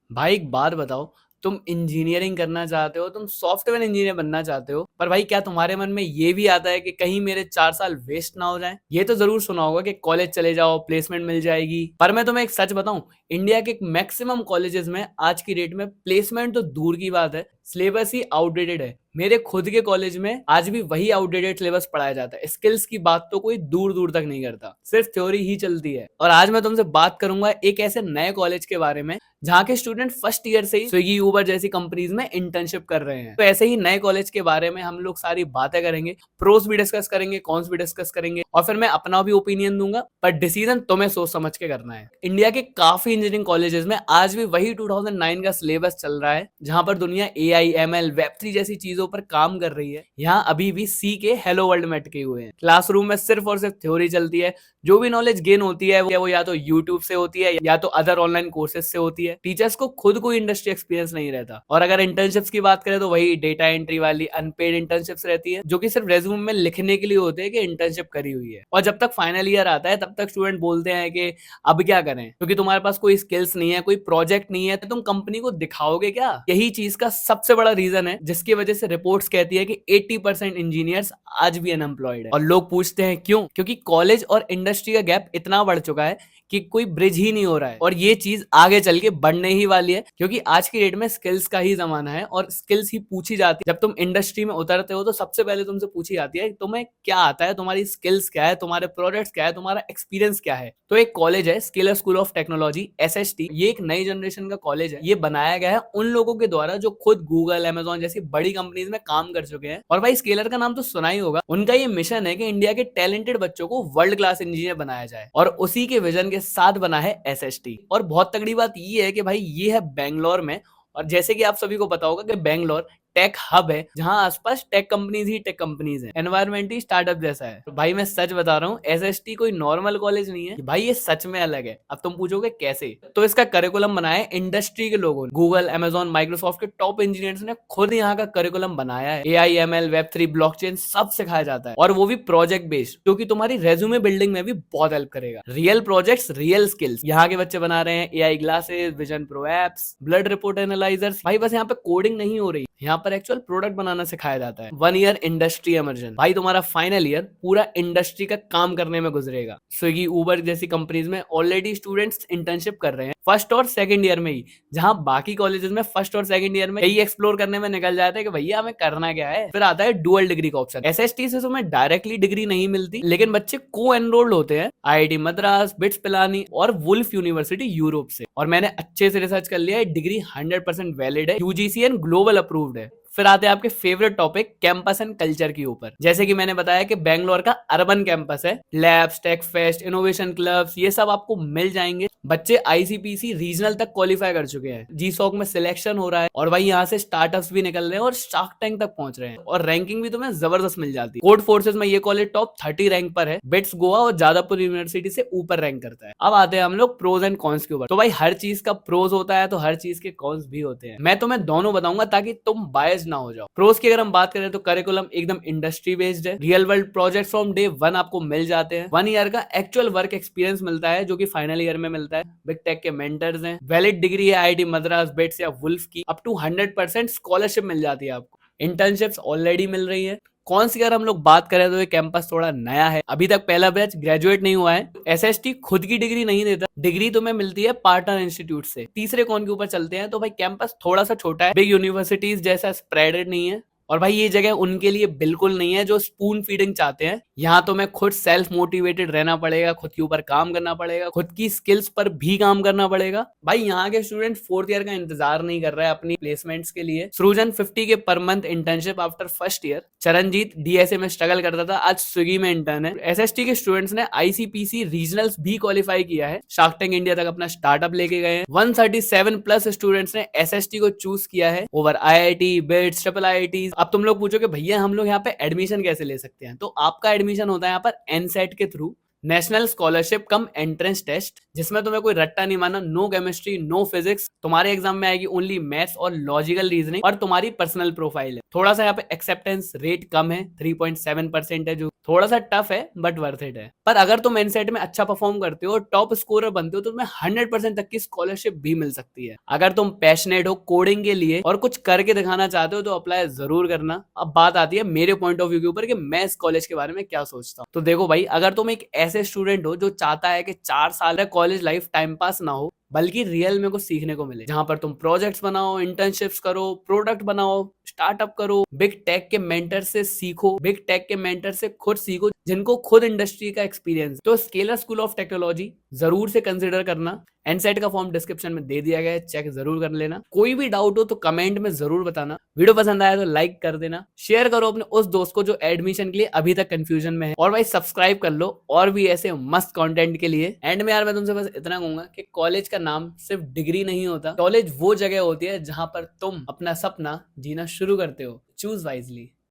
भाई एक बात बताओ, तुम इंजीनियरिंग करना चाहते हो, तुम सॉफ्टवेयर इंजीनियर बनना चाहते हो, पर भाई क्या तुम्हारे मन में ये भी आता है कि कहीं मेरे 4 साल वेस्ट ना हो जाएं? ये तो जरूर सुना होगा कि कॉलेज चले जाओ, प्लेसमेंट मिल जाएगी। पर मैं तुम्हें एक सच बताऊं, इंडिया के मैक्सिमम कॉलेजेस में आज की डेट में प्लेसमेंट तो दूर की बात है, सिलेबस ही आउटडेटेड है। मेरे खुद के कॉलेज में आज भी वही आउटडेटेड सिलेबस पढ़ाया जाता है। स्किल्स की बात तो कोई दूर दूर तक नहीं करता, सिर्फ थ्योरी ही चलती है। और आज मैं तुमसे बात करूंगा एक ऐसे नए कॉलेज के बारे में जहाँ के स्टूडेंट फर्स्ट ईयर से ही स्विगी ऊबर जैसी कंपनीज में इंटर्नशिप कर रहे हैं। तो ऐसे ही नए कॉलेज के बारे में हम लोग सारी बातें करेंगे, प्रोस भी डिस्कस करेंगे, कॉन्स भी डिस्कस करेंगे, और फिर मैं अपना भी ओपिनियन दूंगा। पर डिसीजन तुम्हें सोच समझ के करना है। इंडिया के काफी इंजीनियरिंग कॉलेजेस में आज भी वही 2009 का सिलेबस चल रहा है, जहां पर दुनिया AI, ML, Web3 जैसी चीजों पर काम कर रही है। यहाँ अभी भी सी के हेलो वर्ल्ड में अटके हुए हैं। क्लासरूम में सिर्फ और सिर्फ थ्योरी चलती है। जो भी नॉलेज गेन होती है वो या तो यूट्यूब से होती है या तो अदर ऑनलाइन कोर्सेज से होती है। टीचर्स को खुद कोई इंडस्ट्री एक्सपीरियंस नहीं रहता। और अगर इंटर्नशिप्स की बात करें तो वही डेटा एंट्री वाली अनपेड इंटर्नशिप्स रहती है, जो कि सिर्फ रेज्यूम में लिखने के लिए होते हैं कि इंटर्नशिप करी हुई है। और जब तक फाइनल ईयर आता है तब तक स्टूडेंट बोलते हैं कि अब क्या करें, क्योंकि तुम्हारे पास कोई स्किल्स नहीं है, कोई प्रोजेक्ट नहीं है, तो तुम कंपनी को दिखाओगे क्या? यही चीज का सबसे बड़ा रीजन है जिसकी वजह से रिपोर्ट्स कहती है कि 80% इंजीनियर्स आज भी अनएम्प्लॉयड है। और लोग पूछते हैं क्यों? क्योंकि कॉलेज और इंडस्ट्री का गैप इतना बढ़ चुका है कि कोई ब्रिज ही नहीं हो रहा है। और ये चीज आगे चल के बढ़ने ही वाली है, क्योंकि आज की डेट में स्किल्स का ही जमाना है और स्किल्स ही पूछी जाती है। जब तुम इंडस्ट्री में उतरते हो तो सबसे पहले तुमसे पूछी जाती है तुम्हें क्या आता है, तुम्हारी स्किल्स क्या है, तुम्हारे प्रोडक्ट्स क्या है, तुम्हारा एक्सपीरियंस क्या है। तो एक कॉलेज है scalar school of technology, SST। ये एक नई जनरेशन का कॉलेज है। ये बनाया गया है उन लोगों के द्वारा जो खुद गूगल, Amazon जैसी बड़ी कंपनीज में काम कर चुके हैं। और भाई स्केलर का नाम तो सुना ही होगा। उनका ये मिशन है कि इंडिया के टैलेंटेड बच्चों को वर्ल्ड क्लास इंजीनियर बनाया जाए, और उसी के विजन के साथ बना है SST। और बहुत तगड़ी बात ये है कि भाई ये है बेंगलोर में। और जैसे कि आप सभी को पता होगा कि बेंगलोर टेक हब है, जहां आसपास टेक कंपनीज हैं। एनवायरमेंट ही स्टार्टअप जैसा है। तो भाई मैं सच बता रहा हूँ, SST कोई नॉर्मल कॉलेज नहीं है भाई, ये सच में अलग है। अब तुम पूछोगे कैसे, तो इसका करिकुलम बनाया है इंडस्ट्री के लोगों ने। गूगल, Amazon, माइक्रोसॉफ्ट के टॉप इंजीनियर्स ने खुद यहाँ का करिकुलम बनाया है। AI, ML, Web3, ब्लॉकचेन सब सिखाया जाता है, और वो भी प्रोजेक्ट बेस्ड, जो कि तुम्हारी रेज्यूमे बिल्डिंग में भी बहुत हेल्प करेगा। Real projects, real skills. यहाँ के बच्चे बना रहे हैं AI glasses, vision pro apps, blood report analysers. भाई बस यहाँ पे कोडिंग नहीं हो रही, यहाँ पर एक्चुअल प्रोडक्ट बनाना सिखाया जाता है। 1 ईयर इंडस्ट्री इमर्जन। भाई तुम्हारा फाइनल ईयर पूरा इंडस्ट्री का काम करने में गुजरेगा। स्विगी, उबर जैसी कंपनीज में ऑलरेडी स्टूडेंट्स इंटर्नशिप कर रहे हैं फर्स्ट और सेकंड ईयर में ही, जहां बाकी कॉलेजेस में फर्स्ट और सेकंड ईयर में यही एक्सप्लोर करने में निकल जाते हैं कि भैया हमें करना क्या है। फिर आता है डुअल डिग्री का ऑप्शन। SST से तुम्हें डायरेक्टली डिग्री नहीं मिलती, लेकिन बच्चे को एनरोल्ड होते हैं IIT मद्रास, बिट्स पिलानी और वुल्फ यूनिवर्सिटी यूरोप से। और मैंने अच्छे से रिसर्च कर लिया है, डिग्री 100% वैलिड है, UGC एंड ग्लोबल अप्रूव्ड है। फिर आते हैं आपके favourite topic campus and culture के ऊपर। जैसे कि मैंने बताया कि बेंगलोर का अर्बन कैंपस है, labs, tech fest, innovation clubs, ये सब आपको मिल जाएंगे। बच्चे ICPC रीजनल तक क्वालिफाई कर चुके हैं, GSOC में सिलेक्शन हो रहा है, और भाई यहाँ से स्टार्टअप्स भी निकल रहे हैं और शार्क टैंक तक पहुंच रहे हैं। और रैंकिंग भी तुम्हें जबरदस्त मिल जाती है। कोड फोर्सेस में ये कॉलेज टॉप 30 रैंक पर है। बिट्स गोवा और जादवपुर यूनिवर्सिटी से ऊपर रैंक करता है। अब आते हैं हम लोग प्रोज एंड कॉन्स के ऊपर। तो भाई हर चीज का प्रोज होता है तो हर चीज के कॉन्स भी होते हैं। मैं तुम्हें दोनों बताऊंगा ताकि तुम बायस ना हो जाओ। प्रोज की अगर हम बात करें तो करिकुलम एकदम इंडस्ट्री बेस्ड है। Real world project from day 1 आपको मिल जाते हैं। 1 ईयर का एक्चुअल वर्क एक्सपीरियंस मिलता है, जो कि फाइनल ईयर में मिलता है। बिग टेक के मेंटर्स हैं। वैलिड डिग्री है IIT मद्रास, बिट्स या वुल्फ की। अप टू 100% स्कॉलरशिप मिल जाती है आपको। इंटर्नशिप्स ऑलरेडी मिल रही है। कौन सी अगर हम लोग बात करें तो ये कैंपस थोड़ा नया है, अभी तक पहला बैच ग्रेजुएट नहीं हुआ है। SST खुद की डिग्री नहीं देता, डिग्री तुम्हें मिलती है पार्टनर इंस्टीट्यूट से। तीसरे कौन के ऊपर चलते हैं तो भाई कैंपस थोड़ा सा छोटा है, बिग यूनिवर्सिटीज जैसा स्प्रेडेड नहीं है। और भाई ये जगह उनके लिए बिल्कुल नहीं है जो स्पून फीडिंग चाहते हैं। यहाँ तो मैं खुद सेल्फ मोटिवेटेड रहना पड़ेगा, खुद के ऊपर काम करना पड़ेगा, खुद की स्किल्स पर भी काम करना पड़ेगा। भाई यहाँ के स्टूडेंट 4th ईयर का इंतजार नहीं कर रहा है अपनी प्लेसमेंट्स के लिए। सृजन 50 के per month internship after first year. Charanjit DSA में स्ट्रगल करता था, आज स्विगी में इंटर्न है। SST के स्टूडेंट्स ने ICPC रीजनल्स भी क्वालिफाई किया है। शार्क टैंक इंडिया तक अपना स्टार्टअप लेके गए हैं। 137 प्लस स्टूडेंट्स ने SST को चूज किया है over IIT, bits, triple IIT। अब तुम लोग पूछोगे भैया हम लोग यहाँ पे एडमिशन कैसे ले सकते हैं, तो आपका एडमिशन होता है यहाँ पर NSET के through, national scholarship cum entrance test, जिसमें तुम्हें कोई रट्टा नहीं मारना, नो केमिस्ट्री नो फिजिक्स, तुम्हारे एग्जाम में आएगी ओनली मैथ्स और लॉजिकल रीजनिंग, और तुम्हारी पर्सनल प्रोफाइल है। थोड़ा सा यहाँ पे एक्सेप्टेंस रेट कम है, 3.7% है, जो थोड़ा सा टफ है बट वर्थ इट है। पर अगर तुम एनसेट में अच्छा परफॉर्म करते हो, टॉप स्कोरर बनते हो, तो तुम्हें 100% तक की स्कॉलरशिप भी मिल सकती है। अगर तुम पैशनेट हो कोडिंग के लिए और कुछ करके दिखाना चाहते हो तो अप्लाई जरूर करना। अब बात आती है मेरे पॉइंट ऑफ व्यू के ऊपर कि मैं इस कॉलेज के बारे में क्या सोचता हूँ। तो देखो भाई, अगर तुम एक ऐसे स्टूडेंट हो जो चाहता है कि 4 साल कॉलेज लाइफ टाइम पास ना हो, बल्कि रियल में कुछ सीखने को मिले, जहां पर तुम प्रोजेक्ट्स बनाओ, इंटर्नशिप्स करो, प्रोडक्ट बनाओ, स्टार्टअप करो, बिग टेक के मेंटर से सीखो, बिग टेक के मेंटर से खुद सीखो जिनको खुद इंडस्ट्री का एक्सपीरियंस, तो स्केलर स्कूल ऑफ टेक्नोलॉजी जरूर से कंसिडर करना। एनसेट का फॉर्म डिस्क्रिप्शन में दे दिया गया है, चेक जरूर कर लेना। कोई भी डाउट हो तो कमेंट में जरूर बताना। वीडियो पसंद आया तो लाइक कर देना, शेयर करो अपने उस दोस्त को जो एडमिशन के लिए अभी तक कंफ्यूजन में है, और भाई सब्सक्राइब कर लो और भी ऐसे मस्त कंटेंट के लिए। एंड में यार मैं तुमसे बस इतना कहूंगा कि कॉलेज का नाम सिर्फ डिग्री नहीं होता, कॉलेज वो जगह होती है जहां पर तुम अपना सपना जीना शुरू करते हो। Choose wisely.